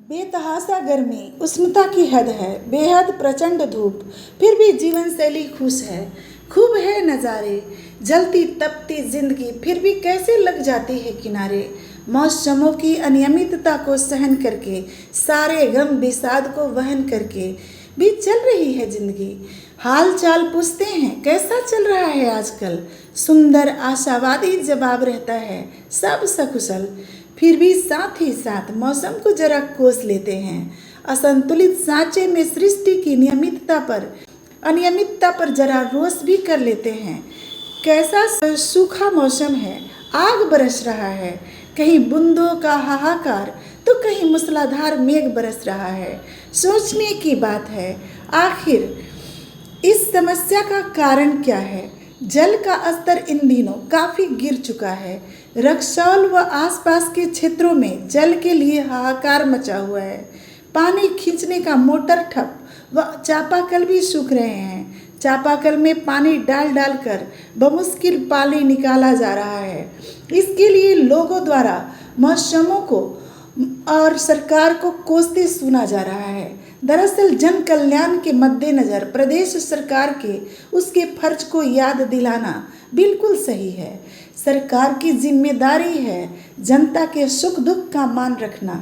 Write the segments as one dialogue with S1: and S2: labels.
S1: बेतहाशा गर्मी, उष्णता की हद है, बेहद प्रचंड धूप, फिर भी जीवन शैली खुश है। खूब है नज़ारे, जलती तपती जिंदगी फिर भी कैसे लग जाती है किनारे। मौसमों की अनियमितता को सहन करके, सारे गम विषाद को वहन करके भी चल रही है जिंदगी। हाल चाल पूछते हैं कैसा चल रहा है आजकल, सुंदर आशावादी जवाब रहता है सब सकुशल। फिर भी साथ ही साथ मौसम को जरा कोस लेते हैं, असंतुलित सांचे में सृष्टि की अनियमितता पर जरा रोष भी कर लेते हैं। कैसा सूखा मौसम है, आग बरस रहा है, कहीं बूंदों का हाहाकार तो कहीं मूसलाधार मेघ बरस रहा है। सोचने की बात है, आखिर इस समस्या का कारण क्या है। जल का स्तर इन दिनों काफ़ी गिर चुका है। रक्सौल व आसपास के क्षेत्रों में जल के लिए हाहाकार मचा हुआ है। पानी खींचने का मोटर ठप व चापाकल भी सूख रहे हैं। चापाकल में पानी डाल डालकर बमुश्किल पानी निकाला जा रहा है। इसके लिए लोगों द्वारा मौसमों को और सरकार को कोसते सुना जा रहा है। दरअसल जन कल्याण के मद्देनज़र प्रदेश सरकार के उसके फर्ज को याद दिलाना बिल्कुल सही है। सरकार की जिम्मेदारी है जनता के सुख दुख का मान रखना,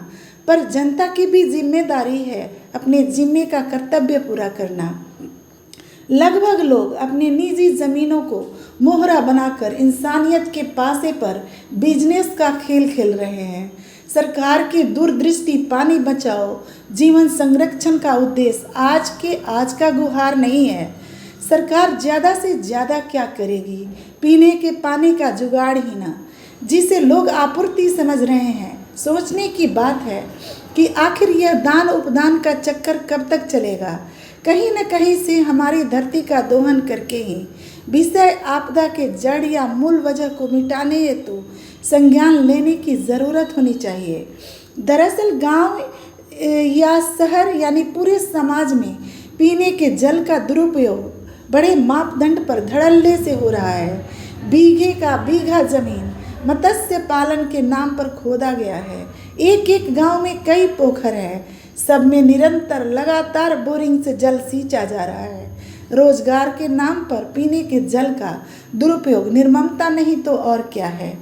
S1: पर जनता की भी जिम्मेदारी है अपने जिम्मे का कर्तव्य पूरा करना। लगभग लोग अपनी निजी ज़मीनों को मोहरा बनाकर इंसानियत के पासे पर बिजनेस का खेल खेल रहे हैं। सरकार की दूरदृष्टि पानी बचाओ जीवन संरक्षण का उद्देश्य आज का गुहार नहीं है। सरकार ज़्यादा से ज़्यादा क्या करेगी, पीने के पानी का जुगाड़ ही ना, जिसे लोग आपूर्ति समझ रहे हैं। सोचने की बात है कि आखिर यह दान उपदान का चक्कर कब तक चलेगा। कहीं न कहीं से हमारी धरती का दोहन करके ही विषय आपदा के जड़ या मूल वजह को मिटाने हेतु संज्ञान लेने की ज़रूरत होनी चाहिए। दरअसल गांव या शहर यानी पूरे समाज में पीने के जल का दुरुपयोग बड़े मापदंड पर धड़ल्ले से हो रहा है। बीघे का बीघा जमीन मत्स्य पालन के नाम पर खोदा गया है। एक एक गांव में कई पोखर हैं, सब में निरंतर लगातार बोरिंग से जल सींचा जा रहा है। रोजगार के नाम पर पीने के जल का दुरुपयोग निर्ममता नहीं तो और क्या है।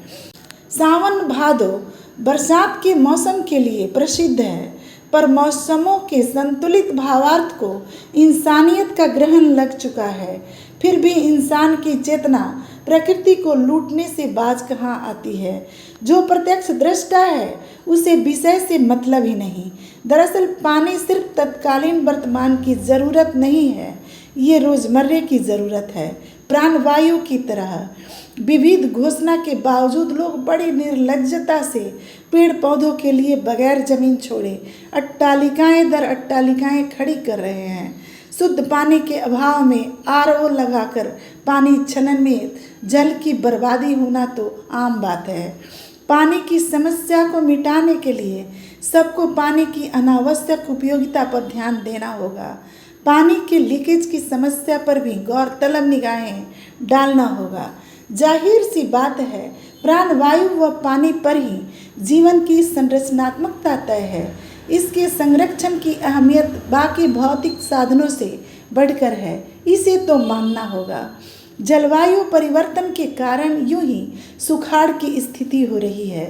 S1: सावन भादो बरसात के मौसम के लिए प्रसिद्ध है, पर मौसमों के संतुलित भावार्थ को इंसानियत का ग्रहण लग चुका है। फिर भी इंसान की चेतना प्रकृति को लूटने से बाज कहाँ आती है। जो प्रत्यक्ष दृष्टा है उसे विषय से मतलब ही नहीं। दरअसल पानी सिर्फ तत्कालीन वर्तमान की ज़रूरत नहीं है, ये रोज़मर्रे की ज़रूरत है। प्राणवायु की तरह विविध घोषणा के बावजूद लोग बड़ी निर्लज्जता से पेड़ पौधों के लिए बगैर जमीन छोड़े अट्टालिकाएं दर अट्टालिकाएं खड़ी कर रहे हैं। शुद्ध पानी के अभाव में आरओ लगाकर पानी छनन में जल की बर्बादी होना तो आम बात है। पानी की समस्या को मिटाने के लिए सबको पानी की अनावश्यक उपयोगिता पर ध्यान देना होगा। पानी के लीकेज की समस्या पर भी गौरतलब निगाहें डालना होगा। जाहिर सी बात है, प्राणवायु व पानी पर ही जीवन की संरचनात्मकता तय है। इसके संरक्षण की अहमियत बाकी भौतिक साधनों से बढ़कर है, इसे तो मानना होगा। जलवायु परिवर्तन के कारण यूं ही सुखाड़ की स्थिति हो रही है।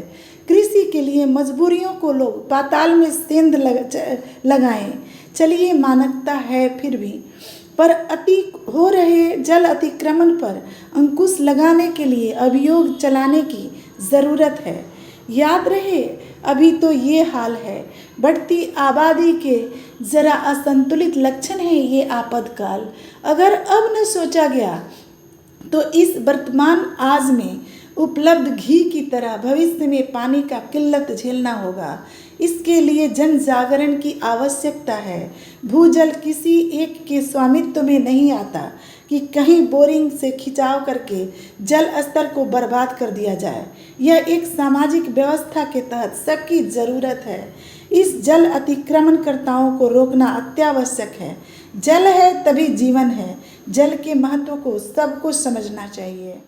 S1: कृषि के लिए मजबूरियों को लोग पाताल में सेंध लगाएं, चलिए मानकता है फिर भी, पर हो रहे जल अतिक्रमण पर अंकुश लगाने के लिए अभियोग चलाने की ज़रूरत है। याद रहे, अभी तो ये हाल है, बढ़ती आबादी के ज़रा असंतुलित लक्षण है ये आपातकाल। अगर अब न सोचा गया तो इस वर्तमान आज में उपलब्ध घी की तरह भविष्य में पानी का किल्लत झेलना होगा। इसके लिए जन जागरण की आवश्यकता है। भूजल किसी एक के स्वामित्व में नहीं आता कि कहीं बोरिंग से खिंचाव करके जल स्तर को बर्बाद कर दिया जाए। यह एक सामाजिक व्यवस्था के तहत सबकी ज़रूरत है। इस जल अतिक्रमणकर्ताओं को रोकना अत्यावश्यक है। जल है तभी जीवन है। जल के महत्व को सबको समझना चाहिए।